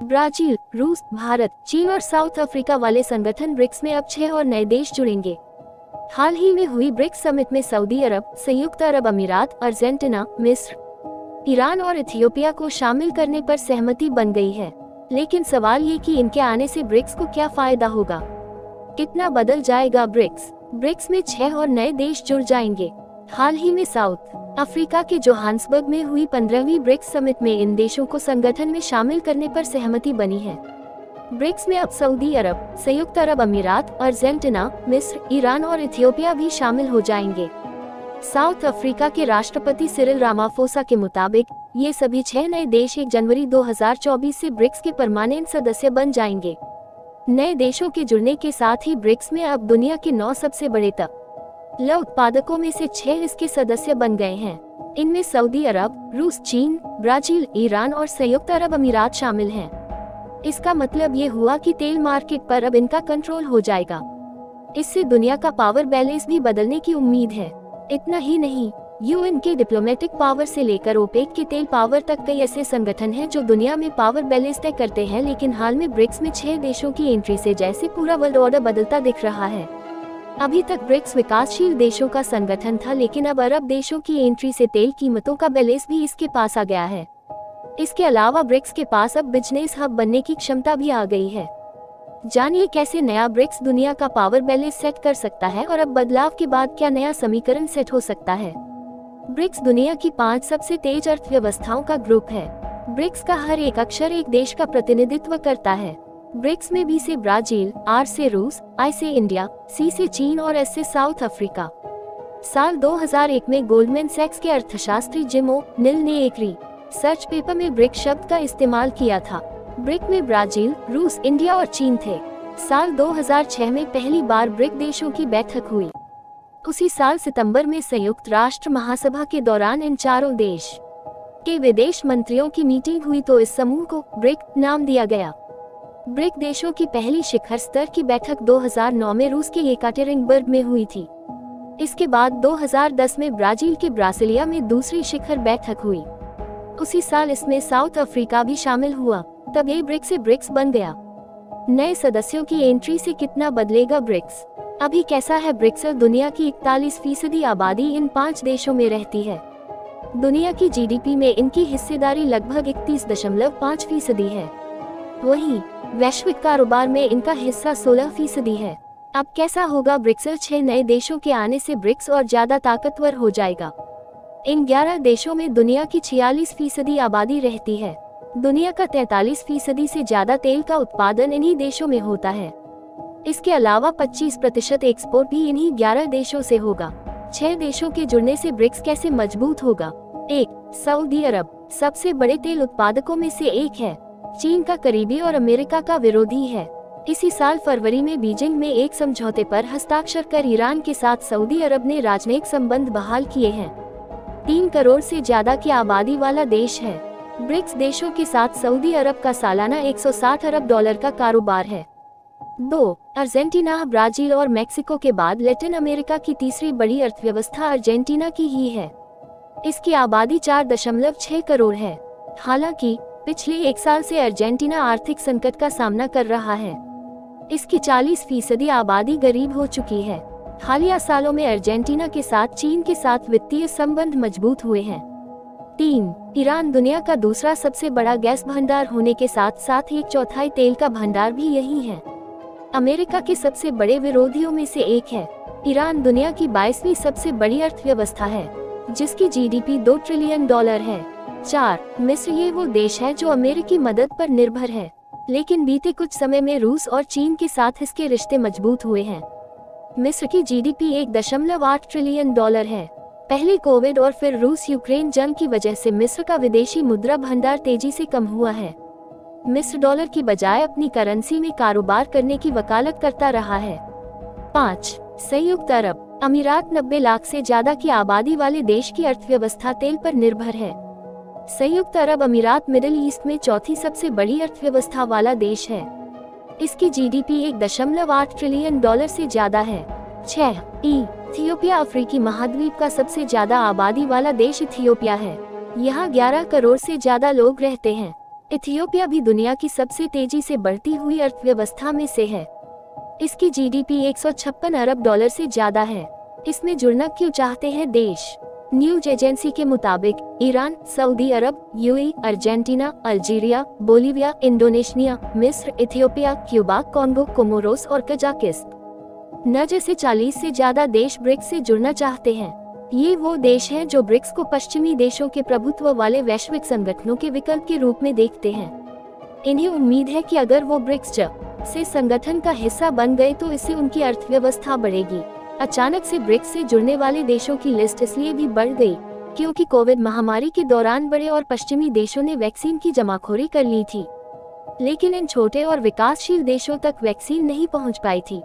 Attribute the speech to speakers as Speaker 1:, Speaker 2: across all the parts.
Speaker 1: Brazil, रूस, भारत, चीन और साउथ अफ्रीका वाले संगठन ब्रिक्स में अब 6 और नए देश जुड़ेंगे। हाल ही में हुई ब्रिक्स समिट में सऊदी अरब, संयुक्त अरब अमीरात, अर्जेंटीना, मिस्र, ईरान और इथियोपिया को शामिल करने पर सहमति बन गई है। लेकिन सवाल ये कि इनके आने से ब्रिक्स को क्या फायदा होगा, कितना बदल जाएगा ब्रिक्स। ब्रिक्स में 6 और नए देश जुड़ जाएंगे। हाल ही में साउथ अफ्रीका के जोहान्सबर्ग में हुई 15वीं ब्रिक्स समिट में इन देशों को संगठन में शामिल करने पर सहमति बनी है। ब्रिक्स में अब सऊदी अरब, संयुक्त अरब अमीरात, अर्जेंटीना, मिस्र, ईरान और इथियोपिया भी शामिल हो जाएंगे। साउथ अफ्रीका के राष्ट्रपति सिरिल रामाफोसा के मुताबिक ये सभी 6 नए देश 1 जनवरी 2024 से ब्रिक्स के परमानेंट सदस्य बन जाएंगे। नए देशों के जुड़ने के साथ ही ब्रिक्स में अब दुनिया के 9 सबसे बड़े तेल उत्पादकों में से 6 इसके सदस्य बन गए हैं। इनमें सऊदी अरब, रूस, चीन, ब्राजील, ईरान और संयुक्त अरब अमीरात शामिल हैं। इसका मतलब ये हुआ कि तेल मार्केट पर अब इनका कंट्रोल हो जाएगा। इससे दुनिया का पावर बैलेंस भी बदलने की उम्मीद है। इतना ही नहीं, यूएन के डिप्लोमेटिक पावर से लेकर ओपेक के तेल पावर तक कई ऐसे संगठन हैं जो दुनिया में पावर बैलेंस तय करते हैं। लेकिन हाल में ब्रिक्स में 6 देशों की एंट्री से जैसे पूरा वर्ल्ड ऑर्डर बदलता दिख रहा है। अभी तक ब्रिक्स विकासशील देशों का संगठन था, लेकिन अब अरब देशों की एंट्री से तेल कीमतों का बैलेंस भी इसके पास आ गया है। इसके अलावा ब्रिक्स के पास अब बिजनेस हब बनने की क्षमता भी आ गई है। जानिए कैसे नया ब्रिक्स दुनिया का पावर बैलेंस सेट कर सकता है और अब बदलाव के बाद क्या नया समीकरण सेट हो सकता है। ब्रिक्स दुनिया की 5 सबसे तेज अर्थव्यवस्थाओं का ग्रुप है। ब्रिक्स का हर एक अक्षर एक देश का प्रतिनिधित्व करता है। ब्रिक्स में बी से ब्राजील, आर से रूस, आई से इंडिया, सी से चीन और एस से साउथ अफ्रीका। साल 2001 में गोल्डमैन सैक्स के अर्थशास्त्री जिम ओ निल ने एक रिसर्च पेपर में ब्रिक शब्द का इस्तेमाल किया था। ब्रिक में ब्राजील, रूस, इंडिया और चीन थे। साल 2006 में पहली बार ब्रिक देशों की बैठक हुई। उसी साल सितंबर में संयुक्त राष्ट्र महासभा के दौरान इन चारों देश के विदेश मंत्रियों की मीटिंग हुई तो इस समूह को ब्रिक नाम दिया गया। ब्रिक देशों की पहली शिखर स्तर की बैठक 2009 में रूस के येकाटेरिनबर्ग में हुई थी। इसके बाद 2010 में ब्राजील के ब्रासिलिया में दूसरी शिखर बैठक हुई। उसी साल इसमें साउथ अफ्रीका भी शामिल हुआ। तब ये ब्रिक्स से ब्रिक्स बन गया। नए सदस्यों की एंट्री से कितना बदलेगा ब्रिक्स? अभी कैसा है ब्रिक्स? दुनिया की 41% आबादी इन 5 देशों में रहती है। दुनिया की जीडीपी में इनकी हिस्सेदारी लगभग 31.5% है। वहीं वैश्विक कारोबार में इनका हिस्सा 16% है। अब कैसा होगा ब्रिक्स? 6 नए देशों के आने से ब्रिक्स और ज्यादा ताकतवर हो जाएगा। इन 11 देशों में दुनिया की 46% आबादी रहती है। दुनिया का 43% से ज्यादा तेल का उत्पादन इन्हीं देशों में होता है। इसके अलावा 25% एक्सपोर्ट भी इन्हीं 11 देशों से होगा। 6 देशों के जुड़ने से ब्रिक्स कैसे मजबूत होगा? 1. सऊदी अरब सबसे बड़े तेल उत्पादकों में से एक है। चीन का करीबी और अमेरिका का विरोधी है। इसी साल फरवरी में बीजिंग में एक समझौते पर हस्ताक्षर कर ईरान के साथ सऊदी अरब ने राजनयिक संबंध बहाल किए हैं। 3 करोड़ से ज्यादा की आबादी वाला देश है। ब्रिक्स देशों के साथ सऊदी अरब का सालाना $160 अरब का कारोबार है। 2. अर्जेंटीना ब्राजील और मेक्सिको के बाद लैटिन अमेरिका की तीसरी बड़ी अर्थव्यवस्था अर्जेंटीना की ही है। इसकी आबादी 4.6 करोड़ है। हालांकि पिछले 1 साल से अर्जेंटीना आर्थिक संकट का सामना कर रहा है। इसकी 40% आबादी गरीब हो चुकी है। हालिया सालों में अर्जेंटीना के साथ चीन के साथ वित्तीय संबंध मजबूत हुए हैं। 3. ईरान दुनिया का दूसरा सबसे बड़ा गैस भंडार होने के साथ साथ 1/4 तेल का भंडार भी यही है। अमेरिका के सबसे बड़े विरोधियों में से एक है। ईरान दुनिया की 22वीं सबसे बड़ी अर्थव्यवस्था है, जिसकी जीडीपी $2 ट्रिलियन है। 4. मिस्र ये वो देश है जो अमेरिकी मदद पर निर्भर है, लेकिन बीते कुछ समय में रूस और चीन के साथ इसके रिश्ते मजबूत हुए हैं। मिस्र की जीडीपी $1.8 ट्रिलियन है। पहले कोविड और फिर रूस यूक्रेन जंग की वजह से मिस्र का विदेशी मुद्रा भंडार तेजी से कम हुआ है। मिस्र डॉलर की बजाय अपनी करेंसी में कारोबार करने की वकालत करता रहा है। 5. संयुक्त अरब अमीरात 90 लाख से ज्यादा की आबादी वाले देश की अर्थव्यवस्था तेल पर निर्भर है। संयुक्त अरब अमीरात मिडिल ईस्ट में चौथी सबसे बड़ी अर्थव्यवस्था वाला देश है। इसकी जीडीपी $1.8 ट्रिलियन से ज्यादा है। 6. इथियोपिया अफ्रीकी महाद्वीप का सबसे ज्यादा आबादी वाला देश इथियोपिया है। यहाँ 11 करोड़ से ज्यादा लोग रहते हैं। इथियोपिया भी दुनिया की सबसे तेजी से बढ़ती हुई अर्थव्यवस्था में से है। इसकी जीडीपी 156 अरब डॉलर से ज्यादा है। इसमें जुड़ना क्यों चाहते हैं देश? न्यूज एजेंसी के मुताबिक Iran, Saudi Arab, UAE, Argentina, Algeria, Bolivia, Indonesia, मिस्र, इथियोपिया, क्यूबा, कॉन्गो, कोमोरोस और कजाकिस्तान जैसे 40 से ज्यादा देश ब्रिक्स से जुड़ना चाहते हैं। ये वो देश हैं जो ब्रिक्स को पश्चिमी देशों के प्रभुत्व वाले वैश्विक संगठनों के विकल्प के रूप में देखते हैं। इन्हें उम्मीद है कि अगर वो ब्रिक्स से संगठन का हिस्सा बन गए तो इससे उनकी अर्थव्यवस्था बढ़ेगी। अचानक से ब्रिक्स से जुड़ने वाले देशों की लिस्ट इसलिए भी बढ़ गई क्योंकि कोविड महामारी के दौरान बड़े और पश्चिमी देशों ने वैक्सीन की जमाखोरी कर ली थी, लेकिन इन छोटे और विकासशील देशों तक वैक्सीन नहीं पहुंच पाई थी।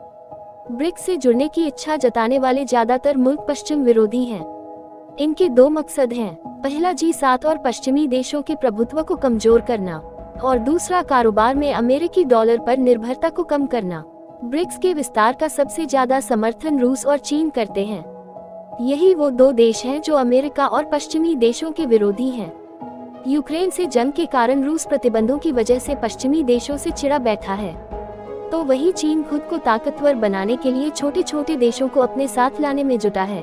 Speaker 1: ब्रिक्स से जुड़ने की इच्छा जताने वाले ज्यादातर मुल्क पश्चिम विरोधी हैं। इनके दो मकसद हैं, पहला G7 और पश्चिमी देशों के प्रभुत्व को कमजोर करना और दूसरा कारोबार में अमेरिकी डॉलर पर निर्भरता को कम करना। ब्रिक्स के विस्तार का सबसे ज्यादा समर्थन रूस और चीन करते हैं। यही वो दो देश हैं जो अमेरिका और पश्चिमी देशों के विरोधी हैं। यूक्रेन से जंग के कारण रूस प्रतिबंधों की वजह से पश्चिमी देशों से चिढ़ा बैठा है, तो वही चीन खुद को ताकतवर बनाने के लिए छोटे छोटे देशों को अपने साथ लाने में जुटा है।